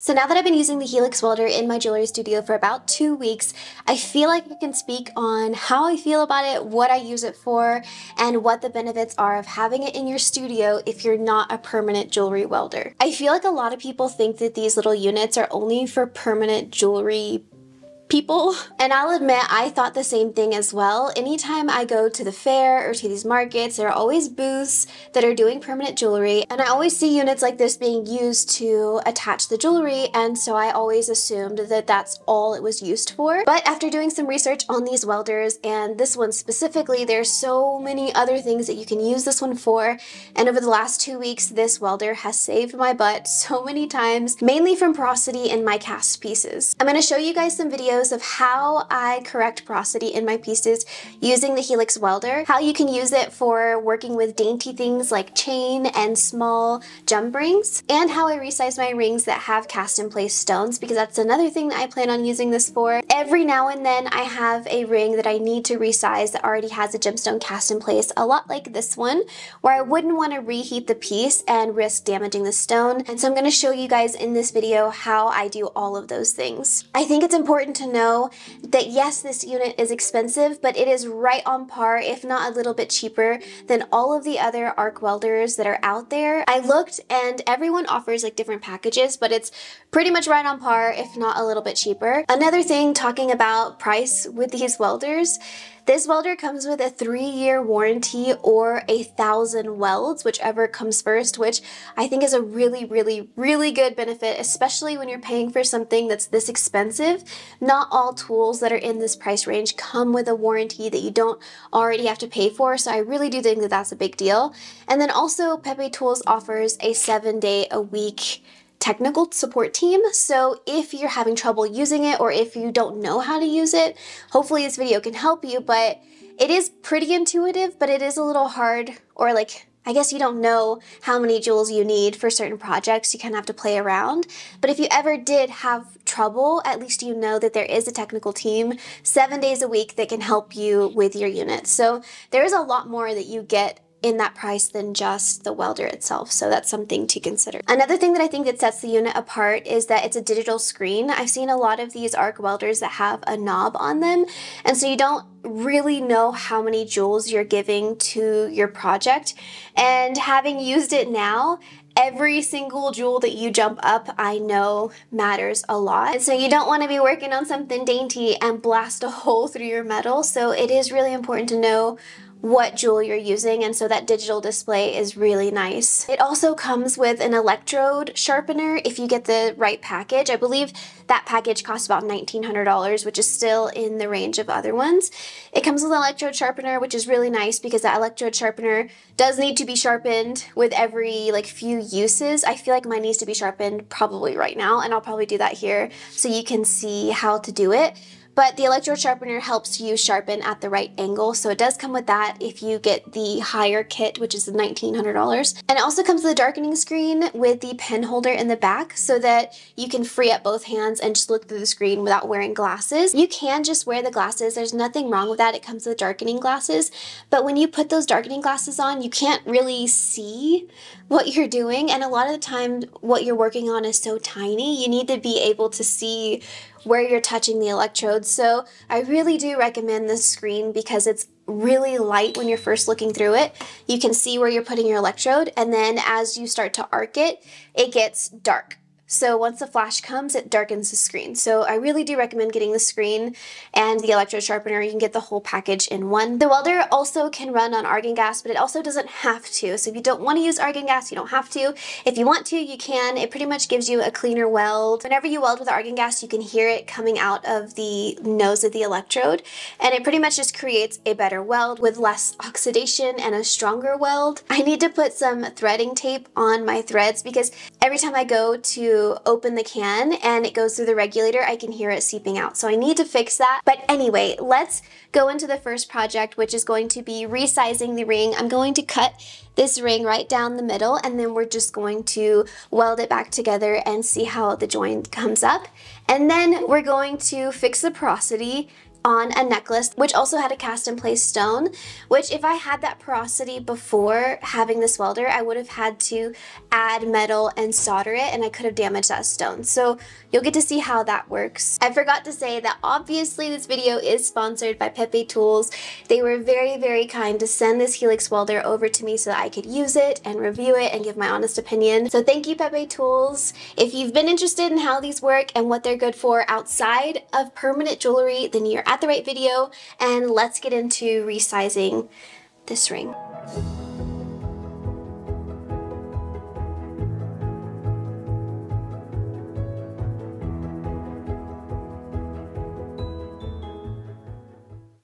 So now that I've been using the Helix Welder in my jewelry studio for about 2 weeks, I feel like I can speak on how I feel about it, what I use it for, and what the benefits are of having it in your studio if you're not a permanent jewelry welder. I feel like a lot of people think that these little units are only for permanent jewelry people. And I'll admit, I thought the same thing as well. Anytime I go to the fair or to these markets, there are always booths that are doing permanent jewelry, and I always see units like this being used to attach the jewelry, and so I always assumed that that's all it was used for. But after doing some research on these welders, and this one specifically, there's so many other things that you can use this one for, and over the last 2 weeks, this welder has saved my butt so many times, mainly from porosity in my cast pieces. I'm going to show you guys some videos of how I correct porosity in my pieces using the Helix Welder, how you can use it for working with dainty things like chain and small jump rings, and how I resize my rings that have cast in place stones, because that's another thing that I plan on using this for. Every now and then I have a ring that I need to resize that already has a gemstone cast in place, a lot like this one, where I wouldn't want to reheat the piece and risk damaging the stone. And so I'm going to show you guys in this video how I do all of those things. I think it's important to know that yes, this unit is expensive, but it is right on par, if not a little bit cheaper, than all of the other arc welders that are out there. I looked and everyone offers like different packages, but it's pretty much right on par, if not a little bit cheaper. Another thing, talking about price with these welders, this welder comes with a 3-year warranty or 1,000 welds, whichever comes first, which I think is a really good benefit, especially when you're paying for something that's this expensive. Not all tools that are in this price range come with a warranty that you don't already have to pay for, so I really do think that that's a big deal. And then also, Pepe Tools offers a 7-day-a-week technical support team, so if you're having trouble using it or if you don't know how to use it, hopefully this video can help you. But it is pretty intuitive, but it is a little hard, or like, I guess you don't know how many jewels you need for certain projects. You kind of have to play around. But if you ever did have trouble, at least you know that there is a technical team 7 days a week that can help you with your units. So there is a lot more that you get in that price than just the welder itself, so that's something to consider. Another thing that I think that sets the unit apart is that it's a digital screen. I've seen a lot of these arc welders that have a knob on them, and so you don't really know how many joules you're giving to your project. And having used it now, every single joule that you jump up, I know matters a lot. And so you don't want to be working on something dainty and blast a hole through your metal, so it is really important to know what joule you're using, and so that digital display is really nice. It also comes with an electrode sharpener if you get the right package. I believe that package costs about $1,900, which is still in the range of other ones. It comes with an electrode sharpener, which is really nice because that electrode sharpener does need to be sharpened with every like few uses. I feel like mine needs to be sharpened probably right now, and I'll probably do that here so you can see how to do it. But the electrode sharpener helps you sharpen at the right angle, so it does come with that if you get the higher kit, which is the $1,900. And it also comes with a darkening screen with the pen holder in the back so that you can free up both hands and just look through the screen without wearing glasses. You can just wear the glasses, there's nothing wrong with that, it comes with darkening glasses, but when you put those darkening glasses on, you can't really see what you're doing, and a lot of the time what you're working on is so tiny, you need to be able to see where you're touching the electrodes. So I really do recommend this screen because it's really light when you're first looking through it. You can see where you're putting your electrode, and then as you start to arc it, it gets dark. So once the flash comes, it darkens the screen. So I really do recommend getting the screen and the electrode sharpener. You can get the whole package in one. The welder also can run on argon gas, but it also doesn't have to. So if you don't want to use argon gas, you don't have to. If you want to, you can. It pretty much gives you a cleaner weld. Whenever you weld with argon gas, you can hear it coming out of the nose of the electrode, and it pretty much just creates a better weld with less oxidation and a stronger weld. I need to put some threading tape on my threads because every time I go to open the can and it goes through the regulator, I can hear it seeping out. So I need to fix that. But anyway, let's go into the first project, which is going to be resizing the ring. I'm going to cut this ring right down the middle, and then we're just going to weld it back together and see how the joint comes up. And then we're going to fix the porosity, on a necklace, which also had a cast in place stone, which if I had that porosity before having this welder, I would have had to add metal and solder it, and I could have damaged that stone. So you'll get to see how that works. I forgot to say that obviously this video is sponsored by Pepe Tools. They were very, very kind to send this Helix welder over to me so that I could use it and review it and give my honest opinion. So thank you, Pepe Tools. If you've been interested in how these work and what they're good for outside of permanent jewelry, then you're at the right video, and let's get into resizing this ring.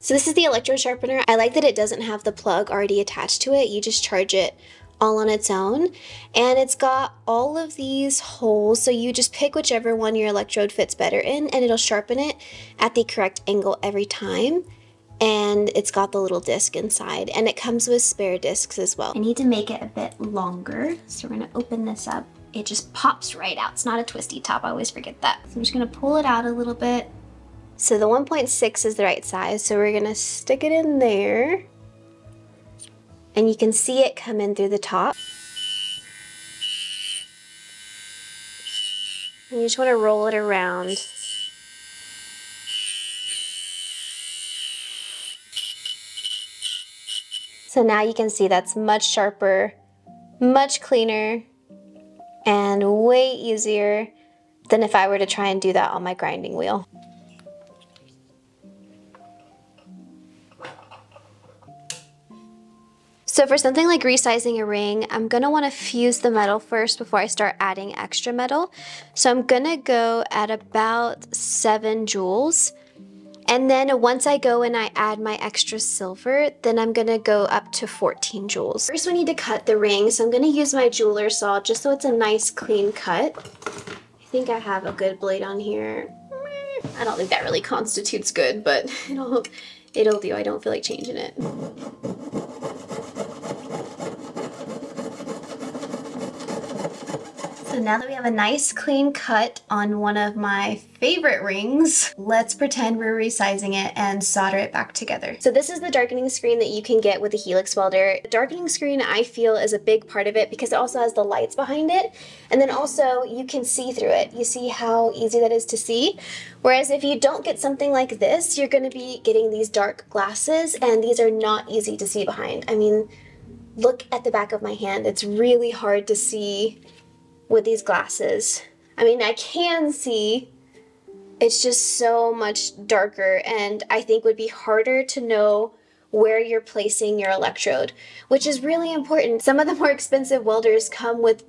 So this is the electrode sharpener. I like that it doesn't have the plug already attached to it. You just charge it all on its own, and it's got all of these holes, so you just pick whichever one your electrode fits better in, and it'll sharpen it at the correct angle every time. And it's got the little disc inside, and it comes with spare discs as well. I need to make it a bit longer, so we're gonna open this up. It just pops right out. It's not a twisty top, I always forget that. So I'm just gonna pull it out a little bit. So the 1.6 is the right size, so we're gonna stick it in there. And you can see it come in through the top. And you just want to roll it around. So now you can see that's much sharper, much cleaner, and way easier than if I were to try and do that on my grinding wheel. So for something like resizing a ring, I'm gonna wanna fuse the metal first before I start adding extra metal. So I'm gonna go at about 7 joules. And then once I go and I add my extra silver, then I'm gonna go up to 14 joules. First we need to cut the ring, so I'm gonna use my jeweler saw just so it's a nice clean cut. I think I have a good blade on here. I don't think that really constitutes good, but it'll do. I don't feel like changing it. So now that we have a nice clean cut on one of my favorite rings, let's pretend we're resizing it and solder it back together. So this is the darkening screen that you can get with the Helix Welder. The darkening screen, I feel, is a big part of it because it also has the lights behind it, and then also you can see through it. You see how easy that is to see? Whereas if you don't get something like this, you're gonna be getting these dark glasses, and these are not easy to see behind. I mean, look at the back of my hand. It's really hard to see with these glasses. I mean, I can see, it's just so much darker, and I think would be harder to know where you're placing your electrode, which is really important. Some of the more expensive welders come with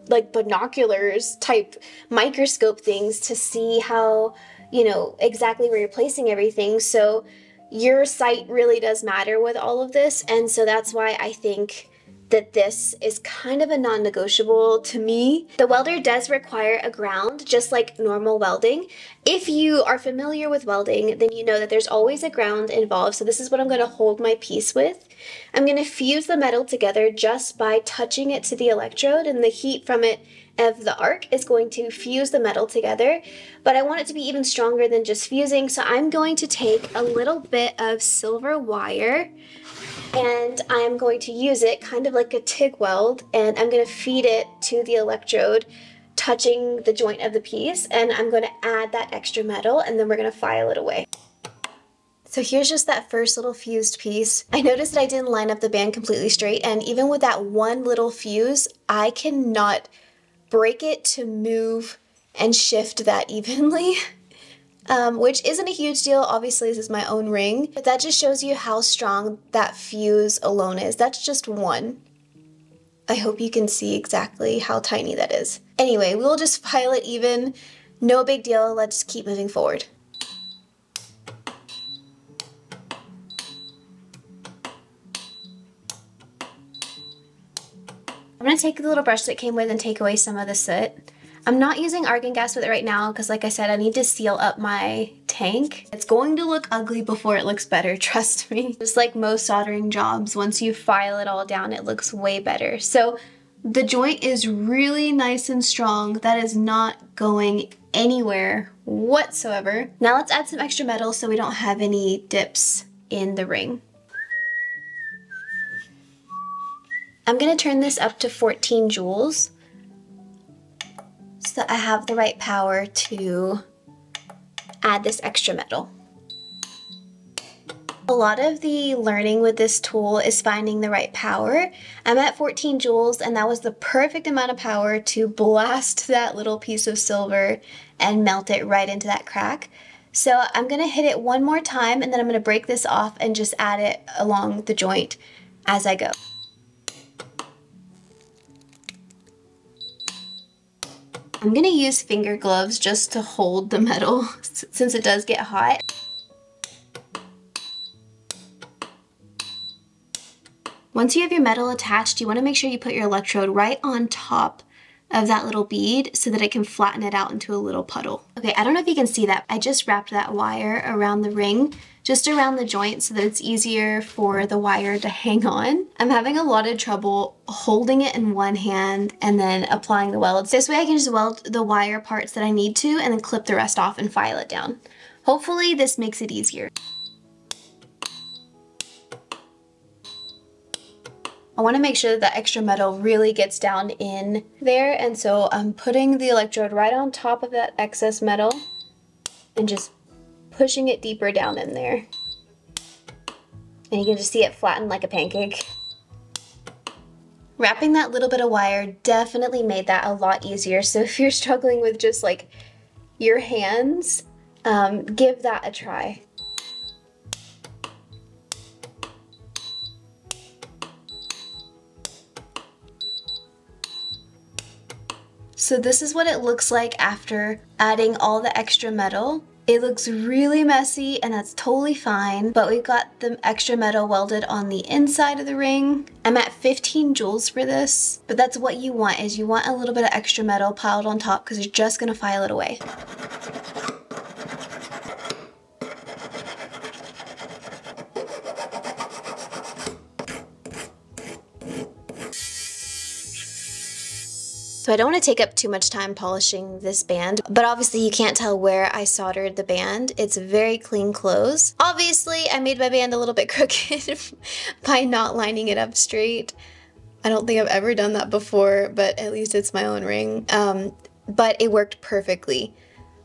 like binoculars type microscope things to see how, you know, exactly where you're placing everything. So your sight really does matter with all of this, and so that's why I think that this is kind of a non-negotiable to me. The welder does require a ground, just like normal welding. If you are familiar with welding, then you know that there's always a ground involved. So this is what I'm gonna hold my piece with. I'm gonna fuse the metal together just by touching it to the electrode, and the heat from it of the arc is going to fuse the metal together. But I want it to be even stronger than just fusing, so I'm going to take a little bit of silver wire, and I'm going to use it kind of like a TIG weld, and I'm going to feed it to the electrode, touching the joint of the piece, and I'm going to add that extra metal, and then we're going to file it away. So here's just that first little fused piece. I noticed that I didn't line up the band completely straight, and even with that one little fuse, I cannot break it to move and shift that evenly. Which isn't a huge deal. Obviously this is my own ring, but that just shows you how strong that fuse alone is. That's just one. I hope you can see exactly how tiny that is. Anyway, we'll just file it even. No big deal. Let's keep moving forward. I'm going to take the little brush that came with and take away some of the soot. I'm not using argon gas with it right now because, like I said, I need to seal up my tank. It's going to look ugly before it looks better, trust me. Just like most soldering jobs, once you file it all down, it looks way better. So the joint is really nice and strong. That is not going anywhere whatsoever. Now let's add some extra metal so we don't have any dips in the ring. I'm gonna turn this up to 14 joules so that I have the right power to add this extra metal. A lot of the learning with this tool is finding the right power. I'm at 14 joules and that was the perfect amount of power to blast that little piece of silver and melt it right into that crack. So I'm gonna hit it one more time and then I'm gonna break this off and just add it along the joint as I go. I'm gonna use finger gloves just to hold the metal since it does get hot. Once you have your metal attached, you want to make sure you put your electrode right on top of that little bead so that it can flatten it out into a little puddle. Okay, I don't know if you can see that. I just wrapped that wire around the ring, just around the joint so that it's easier for the wire to hang on. I'm having a lot of trouble holding it in one hand and then applying the welds. This way I can just weld the wire parts that I need to and then clip the rest off and file it down. Hopefully this makes it easier. I want to make sure that the extra metal really gets down in there, and so I'm putting the electrode right on top of that excess metal and just pushing it deeper down in there. And you can just see it flatten like a pancake. Wrapping that little bit of wire definitely made that a lot easier, so if you're struggling with just like your hands, give that a try. So this is what it looks like after adding all the extra metal. It looks really messy and that's totally fine, but we've got the extra metal welded on the inside of the ring. I'm at 15 joules for this, but that's what you want, is you want a little bit of extra metal piled on top because you're just gonna file it away. So I don't want to take up too much time polishing this band, but obviously you can't tell where I soldered the band. It's very clean close. Obviously I made my band a little bit crooked by not lining it up straight. I don't think I've ever done that before, but at least it's my own ring. But it worked perfectly.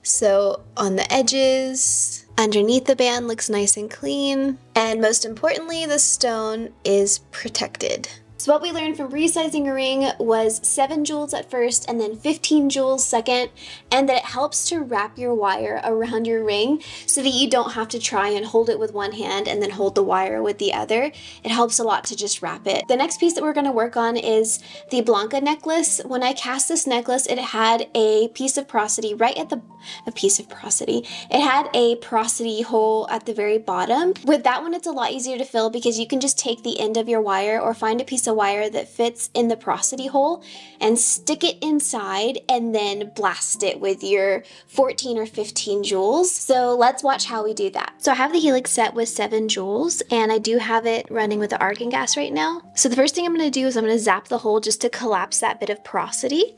So on the edges, underneath the band looks nice and clean, and most importantly, the stone is protected. So what we learned from resizing a ring was 7 joules at first and then 15 joules second, and that it helps to wrap your wire around your ring so that you don't have to try and hold it with one hand and then hold the wire with the other. It helps a lot to just wrap it. The next piece that we're going to work on is the Blanca necklace. When I cast this necklace, it had a piece of porosity right at the, it had a porosity hole at the very bottom. With that one, it's a lot easier to fill because you can just take the end of your wire or find a piece of wire that fits in the porosity hole and stick it inside and then blast it with your 14 or 15 joules. So let's watch how we do that. So I have the Helix set with 7 joules and I do have it running with the argon gas right now. So the first thing I'm going to do is I'm going to zap the hole just to collapse that bit of porosity,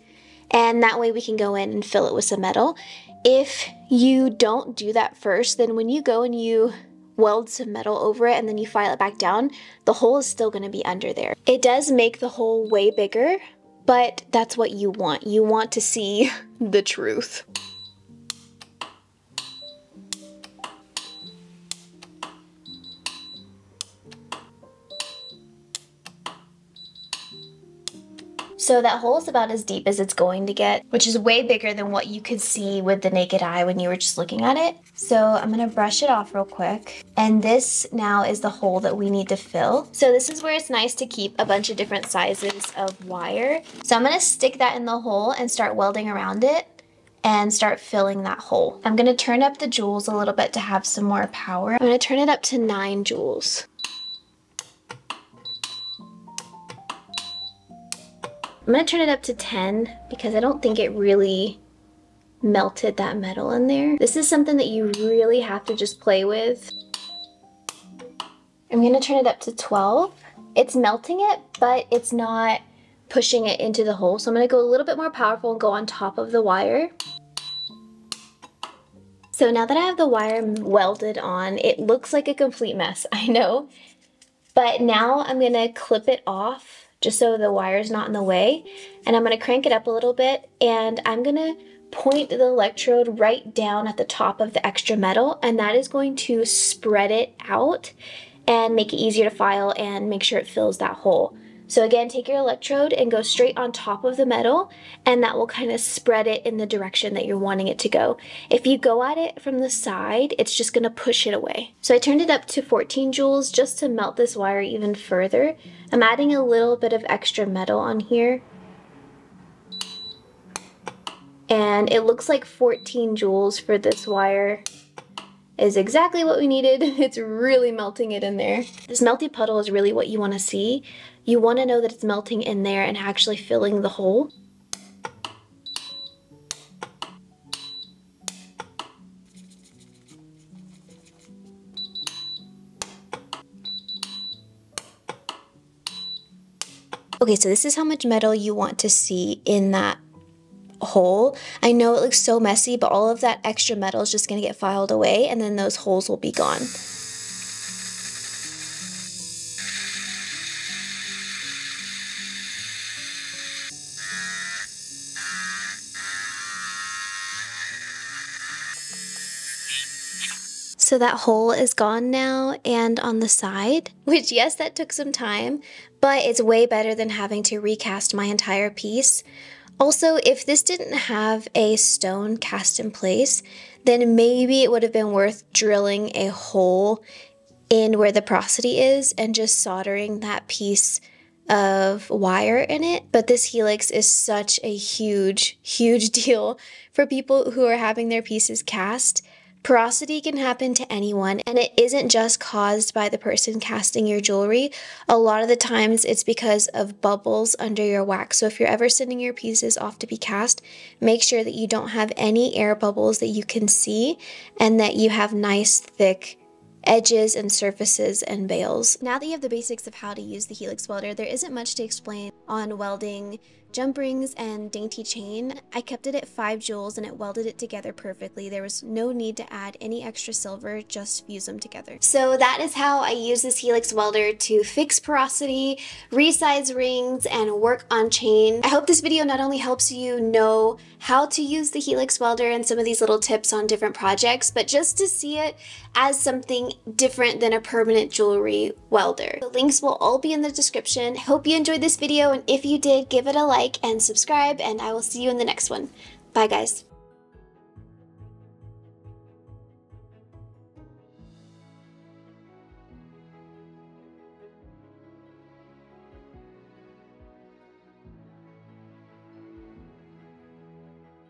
and that way we can go in and fill it with some metal. If you don't do that first, then when you go and you weld some metal over it and then you file it back down, the hole is still going to be under there. It does make the hole way bigger, but that's what you want. You want to see the truth. So that hole is about as deep as it's going to get, which is way bigger than what you could see with the naked eye when you were just looking at it. So I'm gonna brush it off real quick. And this now is the hole that we need to fill. So this is where it's nice to keep a bunch of different sizes of wire. So I'm gonna stick that in the hole and start welding around it and start filling that hole. I'm gonna turn up the joules a little bit to have some more power. I'm gonna turn it up to 9 joules. I'm gonna turn it up to 10 because I don't think it really melted that metal in there. This is something that you really have to just play with. I'm gonna turn it up to 12. It's melting it, but it's not pushing it into the hole. So I'm gonna go a little bit more powerful and go on top of the wire. So now that I have the wire welded on, it looks like a complete mess, I know. But now I'm gonna clip it off just so the wire's not in the way. And I'm gonna crank it up a little bit, and I'm gonna point the electrode right down at the top of the extra metal, and that is going to spread it out and make it easier to file and make sure it fills that hole. So again, take your electrode and go straight on top of the metal, and that will kind of spread it in the direction that you're wanting it to go. If you go at it from the side, it's just gonna push it away. So I turned it up to 14 joules just to melt this wire even further. I'm adding a little bit of extra metal on here. And it looks like 14 joules for this wire is exactly what we needed. It's really melting it in there. This melty puddle is really what you want to see. You want to know that it's melting in there and actually filling the hole. Okay, so this is how much metal you want to see in that hole. I know it looks so messy, but all of that extra metal is just going to get filed away, and then those holes will be gone. So that hole is gone now, and on the side, which yes, that took some time, but it's way better than having to recast my entire piece. Also, if this didn't have a stone cast in place, then maybe it would have been worth drilling a hole in where the porosity is and just soldering that piece of wire in it. But this Helix is such a huge, huge deal for people who are having their pieces cast. Porosity can happen to anyone, and it isn't just caused by the person casting your jewelry. A lot of the times it's because of bubbles under your wax. So if you're ever sending your pieces off to be cast, make sure that you don't have any air bubbles that you can see, and that you have nice thick edges and surfaces and bails. Now that you have the basics of how to use the Helix welder, there isn't much to explain on welding jump rings and dainty chain. I kept it at 5 joules and it welded it together perfectly. There was no need to add any extra silver, just fuse them together. So that is how I use this Helix welder to fix porosity, resize rings, and work on chain. I hope this video not only helps you know how to use the Helix welder and some of these little tips on different projects, but just to see it as something different than a permanent jewelry welder. The links will all be in the description. I hope you enjoyed this video, and if you did, give it a like and subscribe, and I will see you in the next one. Bye guys.